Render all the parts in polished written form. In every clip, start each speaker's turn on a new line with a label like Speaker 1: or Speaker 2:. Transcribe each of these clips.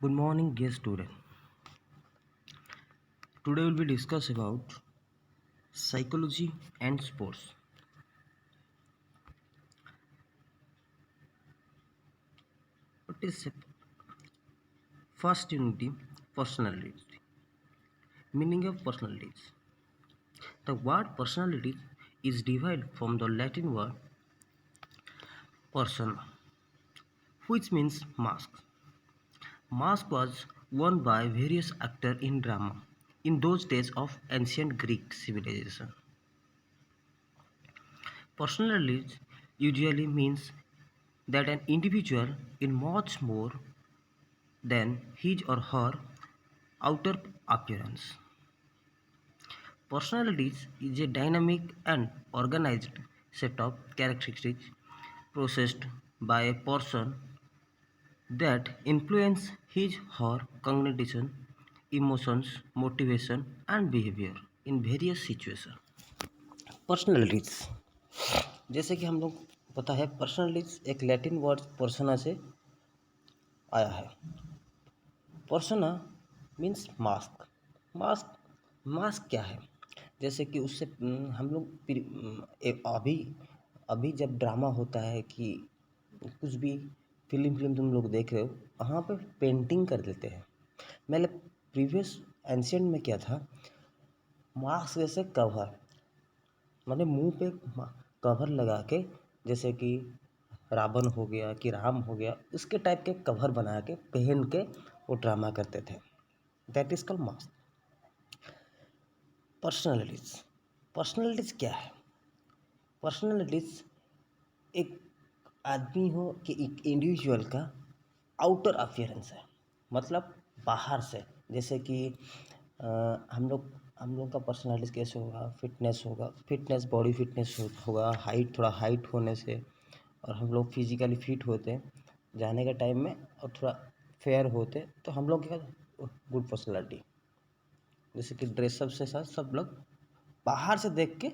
Speaker 1: Good morning, dear student. Today we'll be discuss about psychology and sports. What is first unity? Personality. Meaning of personalities. The word personality is derived from the Latin word persona, which means mask. Mask was worn by various actors in drama in those days of ancient Greek civilization. Personality usually means that an individual is much more than his or her outer appearance. Personality is a dynamic and organized set of characteristics processed by a person that influence his or her cognition, emotions, motivation, and behavior in various situations. Personalities जैसे कि हम लोग पता है personalities एक Latin word persona से आया है। Persona means mask. Mask mask क्या है? जैसे कि उससे हम लोग अभी अभी जब ड्रामा होता है कि कुछ भी फिल्म तुम लोग देख रहे हो, वहाँ पे पेंटिंग कर देते हैं। मतलब प्रीवियस एंशिएंट में क्या था, मास्क जैसे कवर, मतलब मुंह पे कवर लगा के, जैसे कि रावण हो गया कि राम हो गया, उसके टाइप के कवर बना के पहन के वो ड्रामा करते थे। That is called mask. Personalities personalities क्या है? पर्सनैलिटीज एक आदमी हो कि एक इंडिविजुअल का आउटर अपियरेंस है, मतलब बाहर से। जैसे कि हम लोग का पर्सनैलिटीज कैसे होगा? फिटनेस होगा, फिटनेस बॉडी फिटनेस होगा, हाइट थोड़ा हाइट होने से, और हम लोग फिजिकली फिट होते हैं जाने के टाइम में, और थोड़ा फेयर होते तो हम लोग क्या, गुड पर्सनैलिटी। जैसे कि ड्रेसअप से साथ सब लोग बाहर से देख के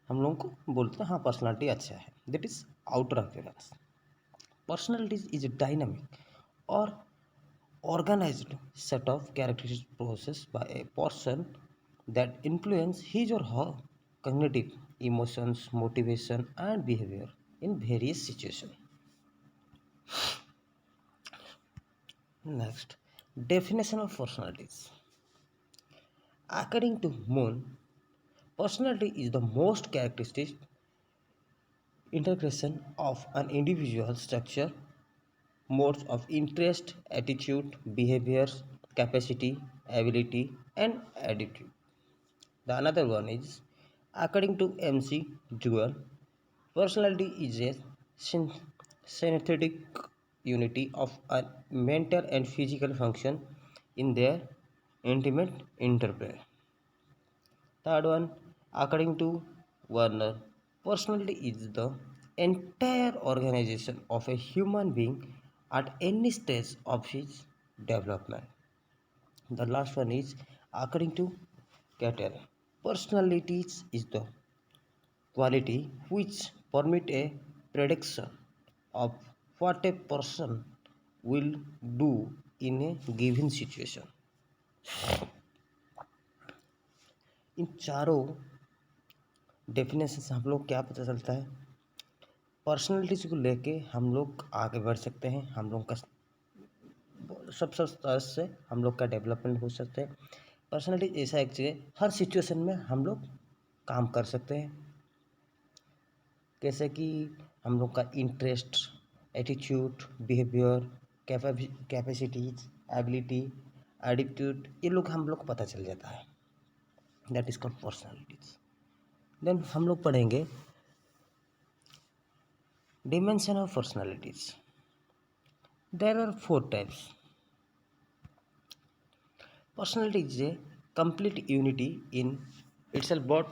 Speaker 1: हम लोगों को बोलते हैं हाँ पर्सनैलिटी अच्छा है। That is outer appearance. Personality is a dynamic or organized set of characteristics processed by a person that influence his or her cognitive, emotions, motivation, and behavior in various situations. Next, definition of personalities. According to Moon, personality is the most characteristic integration of an individual's structure, modes of interest, attitude, behaviors, capacity, ability, and attitude. The another one is, according to MC Jewell, personality is a synthetic unity of a mental and physical function in their intimate interplay. Third one, according to Werner, personality is the entire organization of a human being at any stage of his development. The last one is, according to Cattell, personality is the quality which permit a prediction of what a person will do in a given situation. इन चारों definition से हम लोग क्या पता चलता है? Personalities को लेके हम लोग आगे बढ़ सकते हैं, हम लोग का सब स्तर से हम लोग का डेवलपमेंट हो सकते हैं। पर्सनैलिटी ऐसा एक चीज़ है, हर सिचुएशन में हम लोग काम कर सकते हैं। कैसे कि हम लोग का interest, attitude, behaviour, capacities, ability, attitude, ये लोग हम लोग को पता चल जाता है। That is called personalities. Then हम लोग पढ़ेंगे dimension of personalities. There are 4 types. Personality is a complete unity in itself, but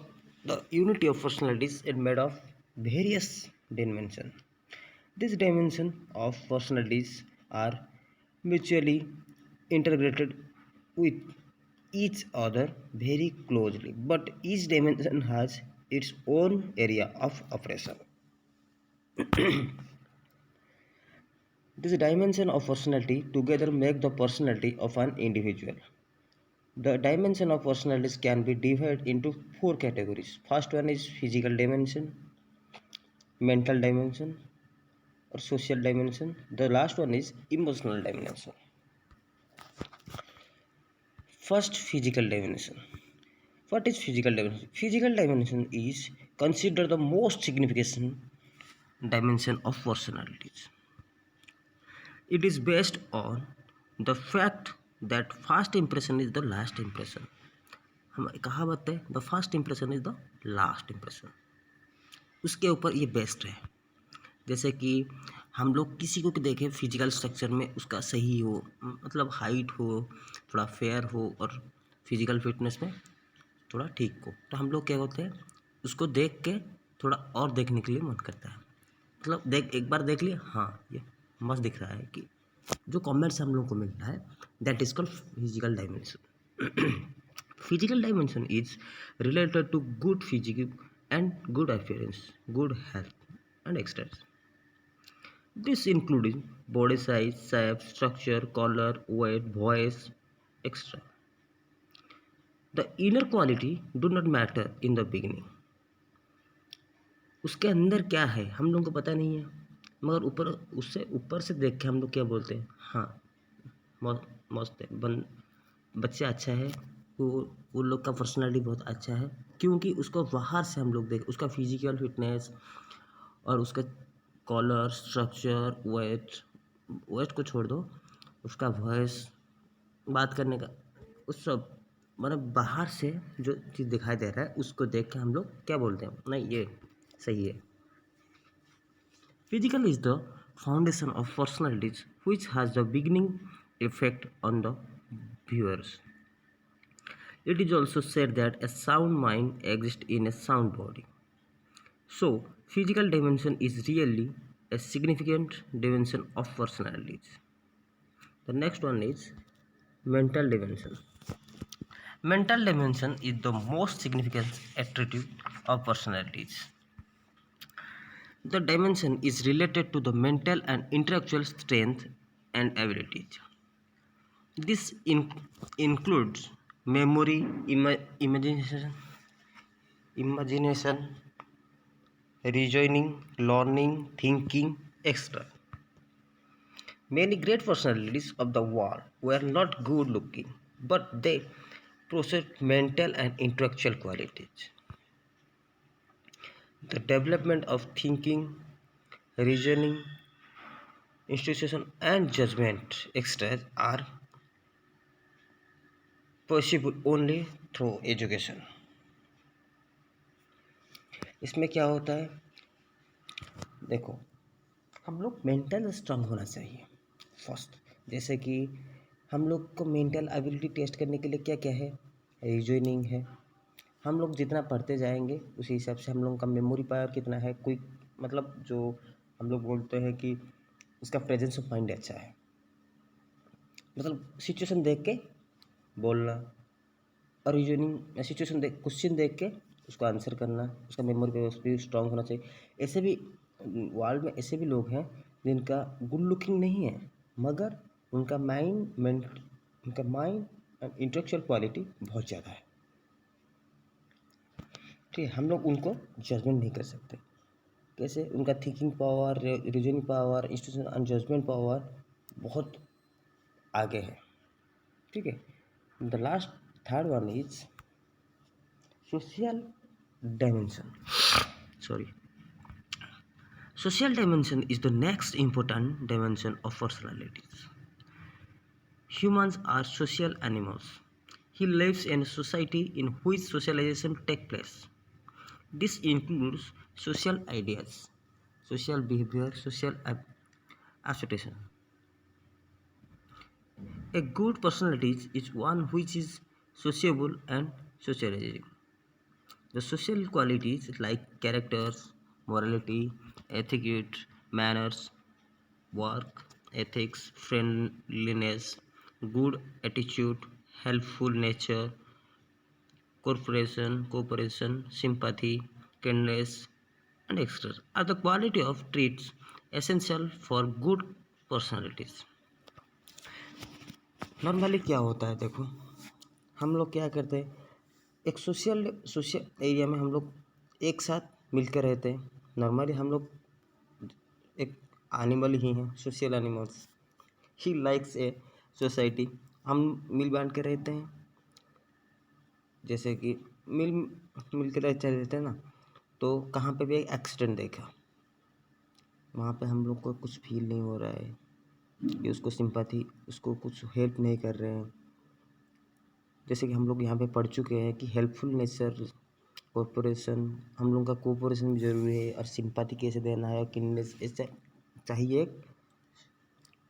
Speaker 1: the unity of personalities is made of various dimensions. These dimensions of personalities are mutually integrated with each other very closely, but each dimension has its own area of operation. This dimension of personality together make the personality of an individual. The dimension of personalities can be divided into four categories. First one is physical dimension, mental dimension, or social dimension. The last one is emotional dimension. First, physical dimension. What is physical dimension? Physical dimension is considered the most significant dimension of personalities. It is based on the fact that first impression is the last impression. हम कहावत है the first impression is the last impression, उसके ऊपर ये best है। जैसे कि हम लोग किसी को देखें फिजिकल स्ट्रक्चर में उसका सही हो, मतलब हाइट हो, थोड़ा फेयर हो और फिजिकल फिटनेस में थोड़ा ठीक हो, तो हम लोग क्या होते हैं उसको देख के थोड़ा और देखने के लिए मन करता है। मतलब देख एक बार देख लिया, हाँ ये मस्त दिख रहा है, कि जो कमेंट्स हम लोग को मिलता है that is called physical dimension. Physical dimension is related to good physical and good appearance, good health and exercise. This including body size, shape, structure, color, weight, voice, etc. The inner quality do not matter in the beginning. उसके अंदर क्या है हम लोगों को पता नहीं है, मगर ऊपर उससे ऊपर से देख के हम लोग क्या बोलते हैं, हाँ मस्त है, बच्चा अच्छा है, वो लोग का पर्सनालिटी बहुत अच्छा है, क्योंकि उसको बाहर से हम लोग देख उसका फिजिकल फिटनेस और उसका कॉलर, स्ट्रक्चर, वेट को छोड़ दो, उसका वॉइस, बात करने का, उस सब मतलब बाहर से जो चीज़ दिखाई दे रहा है उसको देख के हम लोग क्या बोलते हैं, नहीं ये सही है। Physical is the foundation of personalities which has the beginning effect on the viewers. It is also said that a sound mind exists in a sound body. So, physical dimension is really a significant dimension of personalities. The next one is mental dimension. Mental dimension is the most significant attribute of personalities. The dimension is related to the mental and intellectual strength and abilities. This includes memory, imagination, reasoning, learning, thinking, etc. Many great personalities of the world were not good looking, but they possessed mental and intellectual qualities. The development of thinking, reasoning, institution, and judgment, etc., are possible only through education. इसमें क्या होता है, देखो हम लोग mental strong होना चाहिए first. जैसे कि हम लोग को मेंटल एबिलिटी टेस्ट करने के लिए क्या क्या है, रीजनिंग है। हम लोग जितना पढ़ते जाएंगे उसी हिसाब से हम लोगों का मेमोरी पावर कितना है, कोई मतलब जो हम लोग बोलते हैं कि उसका प्रेजेंस ऑफ माइंड अच्छा है, मतलब सिचुएशन देख के बोलना, और रीजनिंग सिचुएशन देख क्वेश्चन देख के उसको आंसर करना, उसका मेमोरी पावर भी स्ट्रांग होना चाहिए। ऐसे भी वर्ल्ड में ऐसे भी लोग हैं जिनका गुड लुकिंग नहीं है, मगर उनका माइंड एंड इंटेलेक्चुअल क्वालिटी बहुत ज़्यादा है। ठीक है, हम लोग उनको जजमेंट नहीं कर सकते। कैसे, उनका thinking power, reasoning power, institution and judgement power बहुत आगे है। ठीक है, the last third one is social dimension. Sorry. Social dimension is the next important dimension of personalities. Humans are social animals. He lives in a society in which socialization takes place. This includes social ideas, social behavior, social acceptation. A good personality is one which is sociable and socializing. The social qualities like characters, morality, etiquette, manners, work, ethics, friendliness, good attitude, helpful nature, cooperation, sympathy, kindness, and etc. are the quality of traits essential for good personalities. Normally क्या होता है, देखो हम लोग क्या करते हैं, एक सोशल एरिया में हम लोग एक साथ मिलकर रहते हैं। नॉर्मली हम लोग एक एनिमल ही हैं, social animals. He likes a society. हम मिल बांट के रहते हैं, जैसे कि मिल मिल के रहते हैं ना। तो कहाँ पे भी एक एक्सीडेंट देखा, वहाँ पे हम लोग को कुछ फील नहीं हो रहा है कि उसको सिंपैथी, उसको कुछ हेल्प नहीं कर रहे हैं। जैसे कि हम लोग यहाँ पे पढ़ चुके हैं कि हेल्पफुल नेचर, कोऑपरेशन, हम लोग का कोऑपरेशन भी ज़रूरी है, और सिंपैथी कैसे देना है, किननेस ऐसा चाहिए एक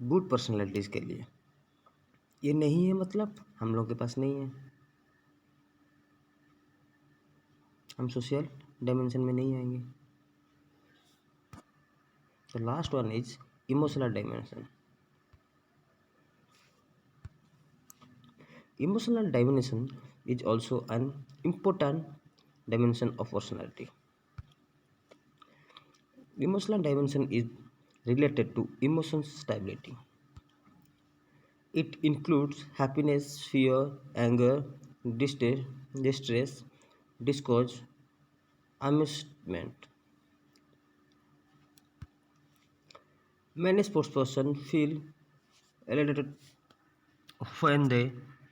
Speaker 1: गुड पर्सनैलिटीज़ के लिए। ये नहीं है मतलब हम लोग के पास नहीं है, हम सोशल डायमेंशन में नहीं आएंगे। तो last one is emotional dimension. Emotional dimension is also an important dimension of personality. Emotional dimension is related to emotion stability. It includes happiness, fear, anger, distress, discord, amusement. Many sportspersons feel elated when they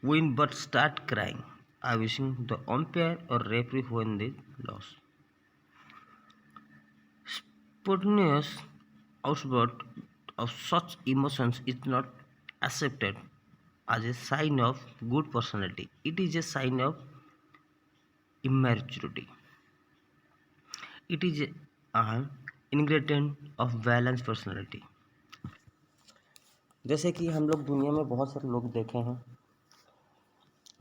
Speaker 1: win but start crying, wishing the umpire or referee when they lose. Spontaneous outburst of such emotions is not accepted as a sign of good personality. It is a sign of immaturity. It is an ingredient of balanced personality. जैसे कि हम लोग दुनिया में बहुत सारे लोग देखे हैं,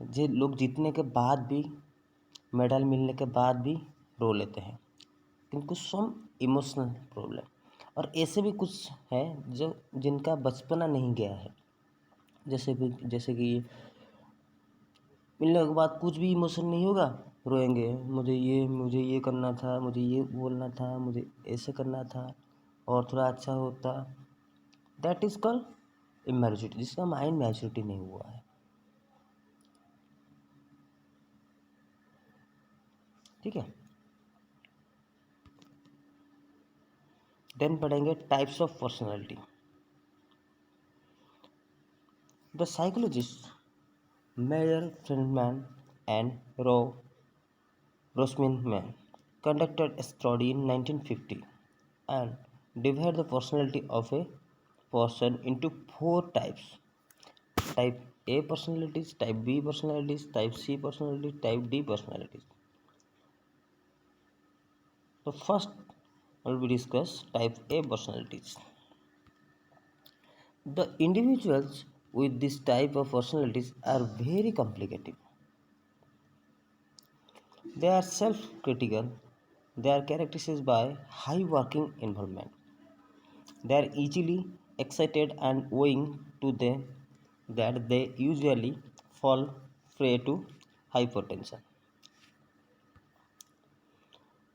Speaker 1: जो लोग जीतने के बाद भी, मेडल मिलने के बाद भी रो लेते हैं, किंतु सम इमोशनल प्रॉब्लम। और ऐसे भी कुछ हैं जो जिनका बचपना नहीं गया है, जैसे कि मिलने के बाद कुछ भी इमोशन नहीं होगा, रोएंगे, मुझे ये करना था, मुझे ये बोलना था, मुझे ऐसे करना था और थोड़ा अच्छा होता। दैट इज कॉल्ड इमैच्योरिटी, जिसका माइंड मैच्योरिटी नहीं हुआ है। ठीक है, देन पढ़ेंगे types of personality. The psychologist Meyer Friedman and Rosenman conducted a study in 1950 and divided the personality of a person into 4 types: type A personalities, type B personalities, type C personalities, type D personalities. So first will be discuss type A personalities. The individuals with this type of personalities are very complicated. They are self-critical. They are characterized by high working involvement. They are easily excited and owing to them that they usually fall prey to hypertension.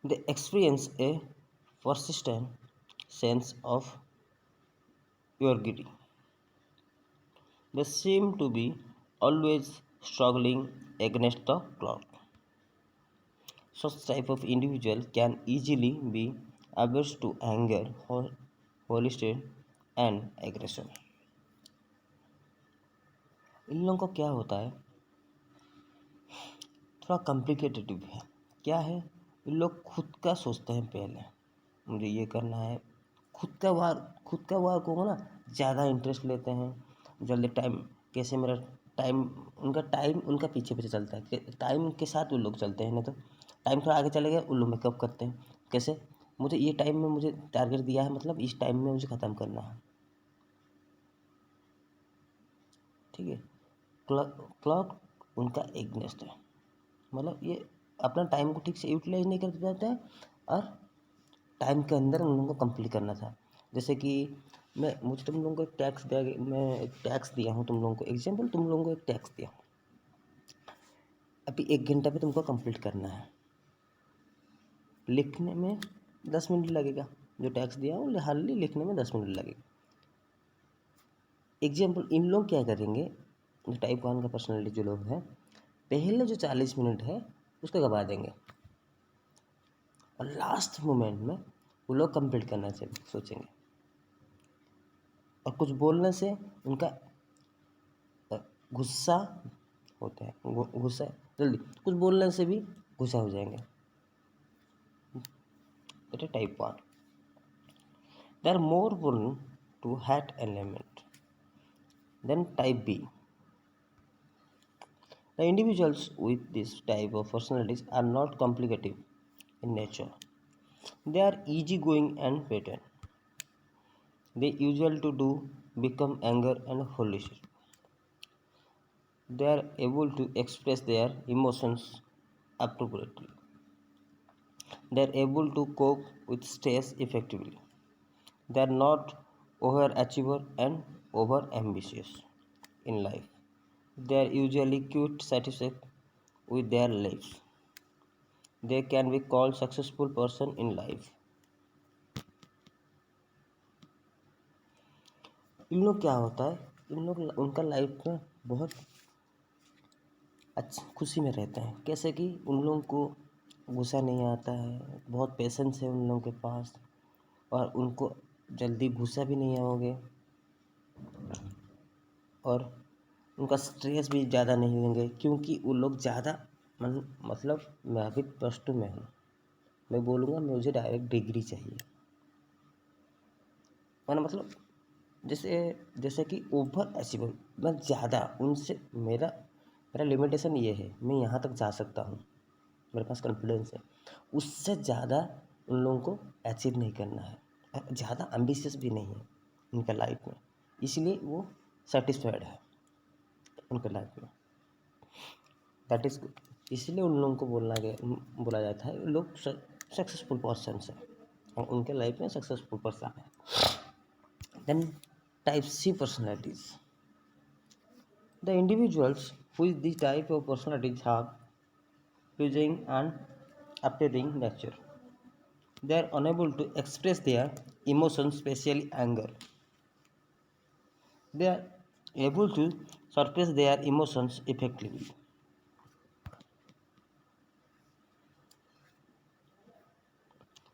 Speaker 1: They experience a persistent sense of urgency. They seem to be always struggling against the clock. Such type of individual can easily be averse to anger, hostility, and aggression. इन लोगों को क्या होता है, थोड़ा complicated है। क्या है, इन लोग खुद का सोचते हैं, पहले मुझे ये करना है, खुद का वार को ना ज़्यादा इंटरेस्ट लेते हैं। जल्दी टाइम, कैसे मेरा टाइम उनका पीछे पीछे चलता है, टाइम के साथ वो लोग चलते हैं। नहीं तो टाइम थोड़ा आगे चले गए, उन लोग मेकअप करते हैं, कैसे मुझे ये टाइम में मुझे टारगेट दिया है, मतलब इस टाइम में मुझे ख़त्म करना है। ठीक है, क्लॉक उनका एग्नेस्ट है, मतलब ये अपना टाइम को ठीक से यूटिलाइज नहीं कर पाते हैं, और टाइम के अंदर उन लोगों को कंप्लीट करना था। जैसे कि मुझे तुम लोगों को एक टैक्स दिया, मैं एक टैक्स दिया हूँ तुम लोगों को, एग्जाम्पल तुम लोगों को एक टैक्स दिया, अभी 1 घंटा पे तुमको कंप्लीट करना है। लिखने में 10 मिनट लगेगा, जो टैक्स दिया वो हार्डली लिखने में 10 मिनट लगेगा। एग्जाम्पल इन लोग क्या करेंगे, टाइप 1 का पर्सनैलिटी जो लोग हैं, पहले जो 40 मिनट है उसको गवा देंगे और लास्ट मोमेंट में वो लोग कंप्लीट करना सोचेंगे। और कुछ बोलने से उनका अ, गुस्सा होता है, गुस्सा जल्दी कुछ बोलने से भी गुस्सा हो जाएंगे। That is type 1। They are more prone to hate element then type b. The individuals with this type of personalities are not complicated in nature. They are easygoing and pattern. They usually to do become anger and foolish. They are able to express their emotions appropriately. They are able to cope with stress effectively. They are not overachiever and over ambitious in life. They are usually quite satisfied with their lives. They can be called successful person in life. इन लोग क्या होता है, इन लोग उनका life में बहुत अच्छा खुशी में रहते हैं। कैसे कि उन लोगों को गुस्सा नहीं आता है, बहुत पेशेंस है उन लोगों के पास, और उनको जल्दी गुस्सा भी नहीं आओगे, और उनका स्ट्रेस भी ज़्यादा नहीं होंगे, क्योंकि वो लोग ज़्यादा मतलब मैं अभी +2 में हूँ, मैं बोलूँगा मुझे डायरेक्ट डिग्री चाहिए, मैंने मतलब जैसे जैसे कि ओवर अचीवर, मैं ज़्यादा उनसे मेरा मेरा लिमिटेशन ये है, मैं यहाँ तक जा सकता हूँ, मेरे पास कॉन्फिडेंस है। उससे ज़्यादा उन लोगों को अचीव नहीं करना है, ज़्यादा एम्बिशियस भी नहीं है उनके लाइफ में, इसलिए वो सेटिस्फाइड है उनके लाइफ में। That is good. इसलिए उन लोगों को बोला जाता है लोग सक्सेसफुल पर्सन है, और उनके लाइफ में सक्सेसफुल पर्सन है। Then type C personalities. The individuals with this type of personalities have pleasing and appearing nature. They are unable to express their emotions, especially anger. They are able to suppress their emotions effectively.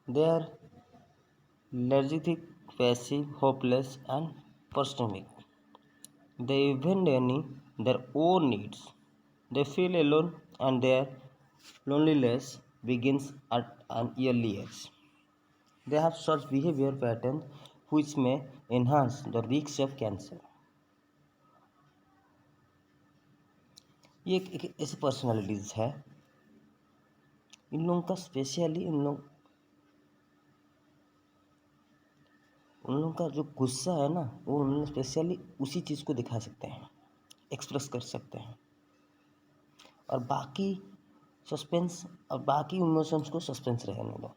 Speaker 1: They are lethargic, passive, hopeless, and pessimistic. They abandon their own needs. They feel alone, and their loneliness begins at an early age. They have such behavior patterns which may enhance the risk of cancer. ये एक ऐसी personalities है, इन लोगों का specially उन लोगों का जो गुस्सा है ना, वो उन स्पेशली उसी चीज़ को दिखा सकते हैं, एक्सप्रेस कर सकते हैं, और बाकी सस्पेंस और बाकी इमोशंस को सस्पेंस रहने दो,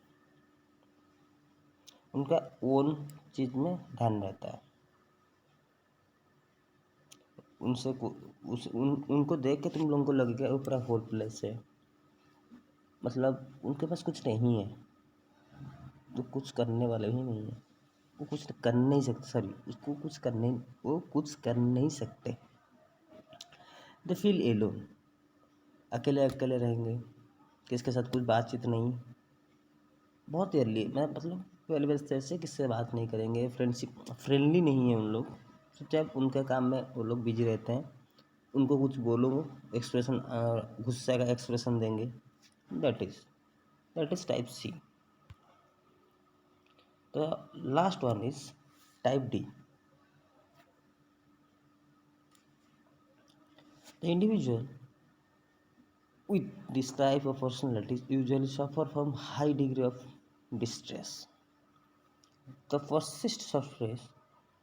Speaker 1: उनका ओन चीज़ में ध्यान रहता है। उनसे उनको देख के तुम लोगों को लगेगा वो पूरा होपलेस है, मतलब उनके पास कुछ नहीं है, तो कुछ करने वाले ही नहीं है, वो कुछ कर नहीं सकते, सॉरी वो कुछ कर नहीं सकते। दे फील एलोन, अकेले अकेले रहेंगे, किसके साथ कुछ बातचीत नहीं, बहुत अर्ली मैं मतलब 12 से ऐसे किससे बात नहीं करेंगे, फ्रेंडली नहीं है उन लोग, चुपचाप उनके काम में वो लोग बिजी रहते हैं। उनको कुछ बोलो एक्सप्रेशन, गुस्से का एक्सप्रेशन देंगे। That is type C. तो last one is type D. The individual with this type of personalities usually suffer from high degree of distress. The persist surface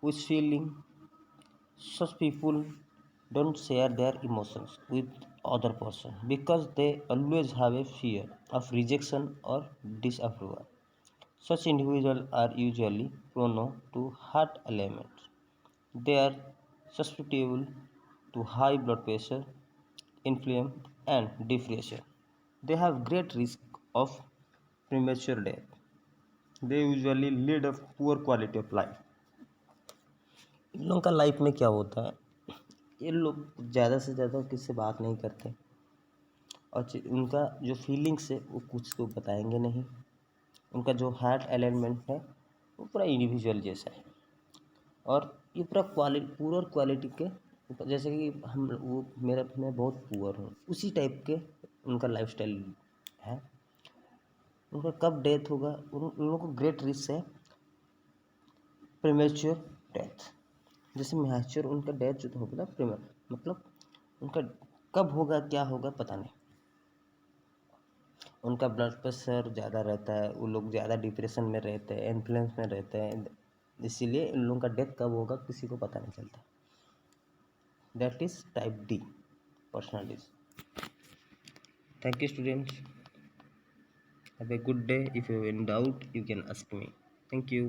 Speaker 1: with feeling. Such people don't share their emotions with other person because they always have a fear of rejection or disapproval. Such individuals are usually prone to heart ailments. They are susceptible to high blood pressure, inflammation, and depression. They have great risk of premature death. They usually lead a poor quality of life. इन लोगों का life में क्या होता है, ये लोग ज़्यादा से ज़्यादा किससे बात नहीं करते, और उनका जो फीलिंग्स है वो कुछ को बताएंगे नहीं। उनका जो हार्ट अलाइनमेंट है वो पूरा इंडिविजुअल जैसा है, और ये पूरा पुअर क्वालिटी के ऊपर, जैसे कि हम वो मेरा मैं बहुत पुअर हूँ उसी टाइप के उनका लाइफस्टाइल है। उनका कब डेथ होगा, उन लोगों को ग्रेट रिस्क है प्रीमेच्योर डेथ। जैसे मैच्योर उनका डेथ जो होगा ना मतलब उनका कब होगा क्या होगा पता नहीं। उनका ब्लड प्रेशर ज़्यादा रहता है, वो लोग ज़्यादा डिप्रेशन में रहते हैं, इन्फ्लुएंस में रहते हैं, इसीलिए इन लोगों का डेथ कब होगा किसी को पता नहीं चलता। That is type D personalities. Thank you students, have a good day. If you have any doubt you can ask me. Thank you.